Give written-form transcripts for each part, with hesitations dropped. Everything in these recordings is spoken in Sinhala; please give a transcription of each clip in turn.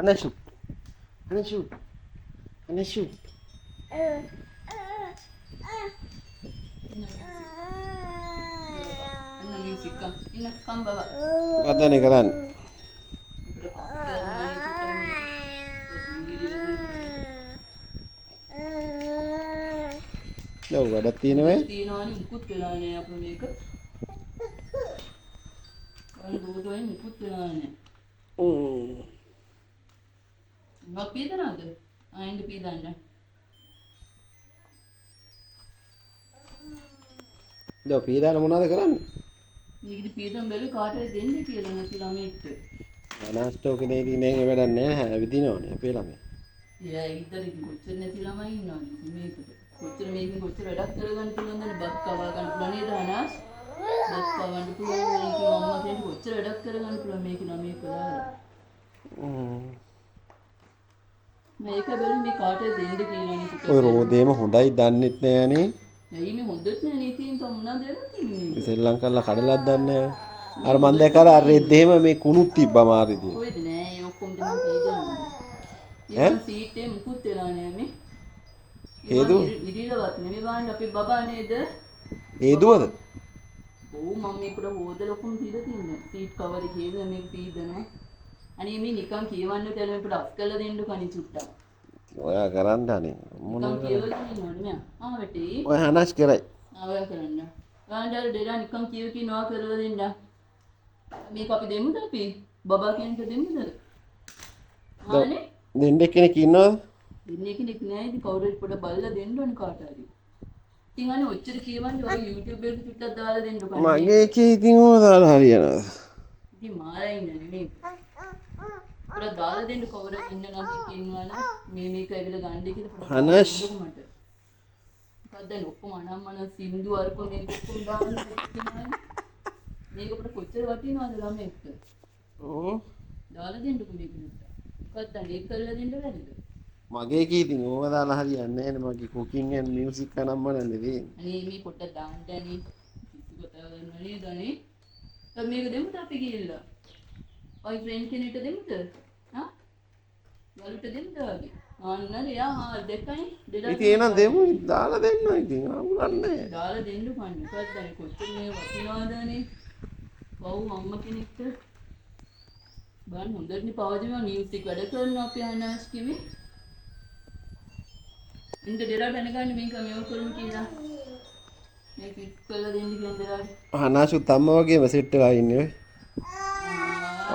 Anasu. Anasu. Anasu. Kata nih kalian. Jauh ada tino ya? Tino ni ikut kelane apa mereka? Kan dua ini ikut kelane. Nggak pindah ada? Ini pindahnya. Jauh pindah namun ada kalian. Ini pindah beli kaca dendeng kira nanti lama itu. Nasto kini ini beran ya, abitino nih, apa lama? Ya, itu di kucing nanti lama ini mereka. Kucing mereka kucing ada kerana tulen dan bakkawakan pulan itu anas. Bakkawan pulan mereka mama jadi kucing ada kerana pulan mereka nama mereka. Mereka beli mereka kaca dendeng kira nanti. Oh, rodem Hyundai dan itu nih. Ini mudah nih nitin tomna dera tini. Sri Lanka lah kadal dan nih. Armanda kara redem me kunuti bamari di. Koi dene yo kom dene pida. Iban seat mukut telane me. Hedu? Idila wat ne me ban api baba neda. Hedu ada? Oh mummy kuda hodala kom tida tinne. Seat cover heda me pidana. Ani me nikan kiyawanne tele me kuda askala dendu kani chutta. ඔයා කරන්නනේ මොන කියවලා ඉන්නවනේ ආ වෙටි ඔය හනස් කරයි ආවය කරන්න ගාන්ඩාර දෙලා නිකන් කියවකි නවා කරලා දෙන්න මේක අපි දෙමුද අපි බබා කෙනෙක් දෙමුද ආනේ දෙන්නෙක් කෙනෙක් ඉන්නවද දෙන්නේ කෙනෙක් නෑ ඉතින් කවුරුත් පොඩ බලලා දෙන්න ඕනේ කාට හරි ඉතින් අනේ ඔච්චර කියවන්නේ ඔය YouTube එකට චුට්ටක් දාලා දෙන්න කන්නේ මගේ එකේ ඉතින් ඕක දාලා හරියනවා ඉතින් මාරයි ඉන්නේ නේ පොඩ දාලා දෙන්න කවුරුත් ඉන්න නම් කියනවා නම් මේක ඇවිල්ලා ගන්න කියලා හනස් මට දැන් ඔක්කොම අනම්මන සින්දු අරප මේක ඔක්කොම දාන්න තියෙනවා මේක අපිට කොච්චර වටිනවද ළමෙක්ට ඕ දාලා දෙන්නකෝ මේක මොකක්ද ඒක කරලා දෙන්න බැරිද මගේ එකේ ඉතින් ඕක දාලා හරියන්නේ නැහැ නේ මගේ කුකින් ඇන් මියුසික් අනම්මන නෙවෙයි අනේ මේ පොට්ට දාන්නනේ කිසි කතාව කරන්න නේද අනේ දැන් මේක දෙමුද අපි ගිහිල්ලා ඔය ෆ්‍රෙන්ඩ් කෙනෙක්ට දෙමුද හා වලුට දෙමුද වගේ අන්න යා දෙකයි දෙදා ඉතින් එහෙනම් දෙමු දාලා දෙන්න ඉතින් අමුලන්නේ දාලා දෙන්න කන්නේ මොකක්ද අනේ කොච්චර මේ වටිනවද අනේ පව් අම්මා කෙනෙක්ට බලන්න හොඳටනේ පවදිනවා මියුසික් වැඩ කරනවා අපි අනාස් කිවි ඉන්න දෙලා දැනගන්න මේක මේව කරුම් කියලා මේ ෆික්ස් කරලා දෙන්න කියන දෙලා හනාසුත් අම්මා වගේම සෙට් වෙලා ඉන්නේ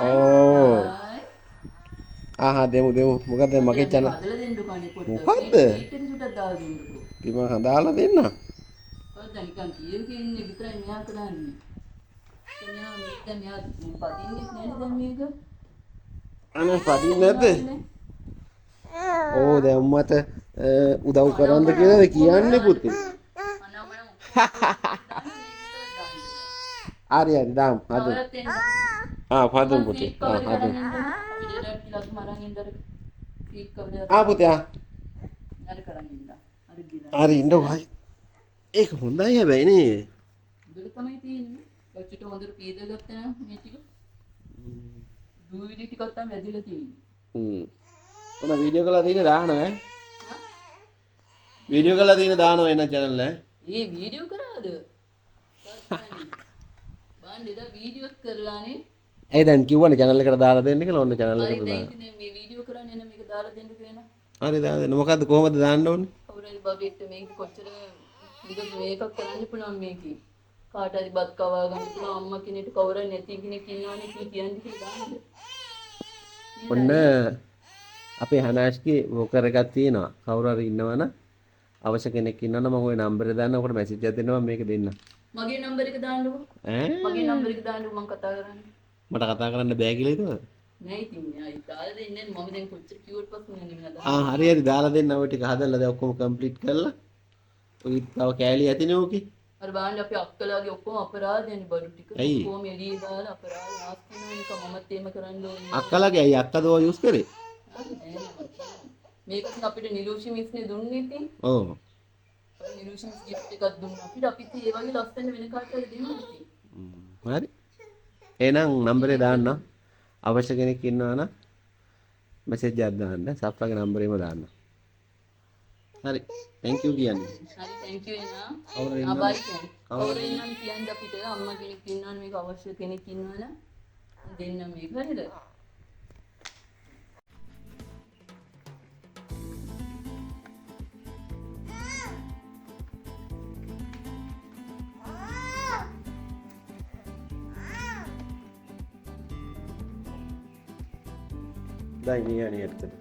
ඕ ආහා දෙමු මොකද මගේ channel හදලා දෙන්න කන්නේ පොඩ්ඩක් මොකද්ද ඊට සුටක් දාලා දෙන්නකෝ ඉතින් මම හදාලා දෙන්න ඔය දැන් නිකන් කියන්නේ විතරයි මෙයා කරන්නේ මෙයා පදින්නේ නේද දැන් මේක අනේ පදින්නේ නැද්ද ඕ දැන් උම්මට උදව් කරන්න කියලාද කියන්නේ පුතේ හරි දාමු හදමු හදමු පුතේ හදමු පුතේ හරි ඉන්නකෝ ඒක හොඳයි හැබැයි නේ දුර තමයි තියෙන්නේ ඔච්චර හොඳට පීදලා ගත්තා නම් මේ ටික දුවිලි ටිකක් තමයි ඇදලා තියෙන්නේ ඔන්න වීඩියෝ කරලා තියෙන දානවා ඈ වීඩියෝ කරලා තියෙන දානවා එන channel එක ඒ වීඩියෝ කරාද බාන්න එදා වීඩියෝත් කරලානේ ඒ දැන් කිව්වනේ channel එකට දාලා දෙන්න කියලා ඔන්න channel එකට දාලා හරි මේ වීඩියෝ කරන්නේ එන මේක දාලා දෙන්න කියනවා හරි දාලා දෙන්න මොකද්ද කොහමද දාන්න ඕනේ කවුරුහරි බබෙක්ට මේක කොච්චර මේකක් කරන්න පුළුවන් මේකේ කාට හරි බත් කවා ගන්න පුළුවන් අම්මා කෙනෙක්ට කවුරු නැති කෙනෙක් ඉන්නවනේ කියන්නේ කියලා දාන්නද ඔන්න අපේ හනාස්ගේ වෝකර් එකක් තියෙනවා කවුරු හරි ඉන්නවනම් අවශ්‍ය කෙනෙක් ඉන්නවනම් මම ওই නම්බර් එක දාන්න ඔකට මැසේජ් එකක් දෙනවා මේක දෙන්න මගේ නම්බර් එක දාන්නකෝ මගේ නම්බර් එක දාන්නකෝ මම කතා කරන්නේ මට කතා කරන්න බෑ කියලා හිතුවද නෑ ඉතින් ආයි දාලා දෙන්නේ මම දැන් කොච්චර කිව්වට පස්සේ නේ මම හරි දාලා දෙන්න ඔය ටික හදලා දැන් ඔක්කොම කම්ප්ලීට් කරලා ඔය තව කෑලි ඇතිනේ ඕකේ අර බලන්න අපි අක්කලාගේ ඔක්කොම අපරාධයනේ බඩු ටික ඇයි? ඔක්කොම එළිය දාලා අපරාධ නාස්තිනවා නික මමත් එහෙම කරන්න ඕනේ අක්කලාගේ අයියා අක්කද ඔය යූස් කරේ මේකත් අපිට නිරූෂි මිස්නේ දුන්නේ ඉතින් ඔව් නිරූෂි මිස් gift එකක් දුන්නා අපිට ඒ වගේ ලස්සන වෙන කාට හරි දෙන්න ඉතින් හරි එහෙනම් නම්බරේ දාන්න අවශ්‍ය කෙනෙක් ඉන්නවා නම් මැසේජ් එකක් දාන්න. සෆ්රාගේ නම්බරේම දාන්න. හරි. thank you කියන්නේ. හරි thank you එනා. කවුරු ආ ඉන්නවද? බයි කියන්නේ. කවුරු ඉන්නවද කියන්න අපිට අම්මා කෙනෙක් ඉන්නවනේ මේක අවශ්‍ය කෙනෙක් ඉන්නවනම් දෙන්න මේක හරිද? දැන් කියන්නේ ඇත්තට.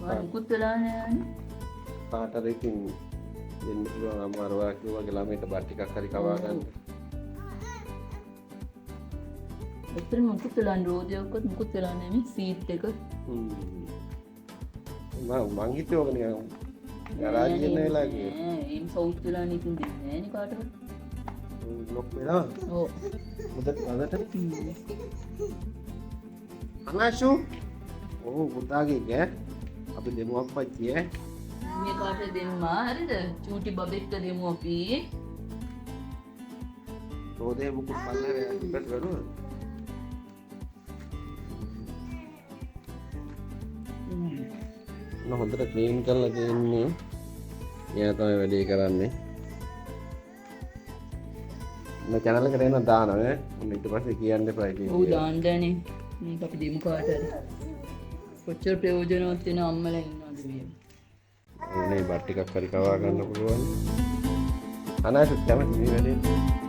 බාර මුකුත් වෙලා නෑනේ. කාටද ඉතින් දෙන්න පුළුවන් අමාරුවක් වගේ ළමයට බත් ටිකක් හරි කවා ගන්න. එතන මුකුත් වෙලා රෝදයක්වත් මුකුත් වෙලා නෑ මේ සීට් එක. මං හිතුවේ ඔක නිකන් ගරාජ් එකේ වෙලා ගියේ. ඒම් සවුත් වෙලා නිකුත් දෙන්නේ නෑනේ කාටවත්. ලොක් වෙනවා. ඔව්. මුදත් අදට අනාෂු ඔව් පුතාගේ ගෑ අපි දෙමු අප්පච්චි ඈ මේ කාට දෙන්නා හරිද? චූටි බබෙක්ට දෙමු අපි. රෝදේ මුකුත් පල්ලේ ඉබ්බට ගනුවා. හොඳට ක්ලීන් කරලා දෙන්නේ. එයා තමයි වැඩේ කරන්නේ. මම channel එකට එන දානවා නේ. ඊට පස්සේ කියන්න එපා ඉතින්. ඔව් දාන්නනේ. මේක අපි දෙමු කාට හරි. කොච්චර ප්‍රයෝජනවත් වෙන අම්මලා ඉන්නවද මේ? මේ බත් ටිකක් හරි කවා ගන්න පුළුවන්. අනාශුත් කැමති මේ වැඩේ.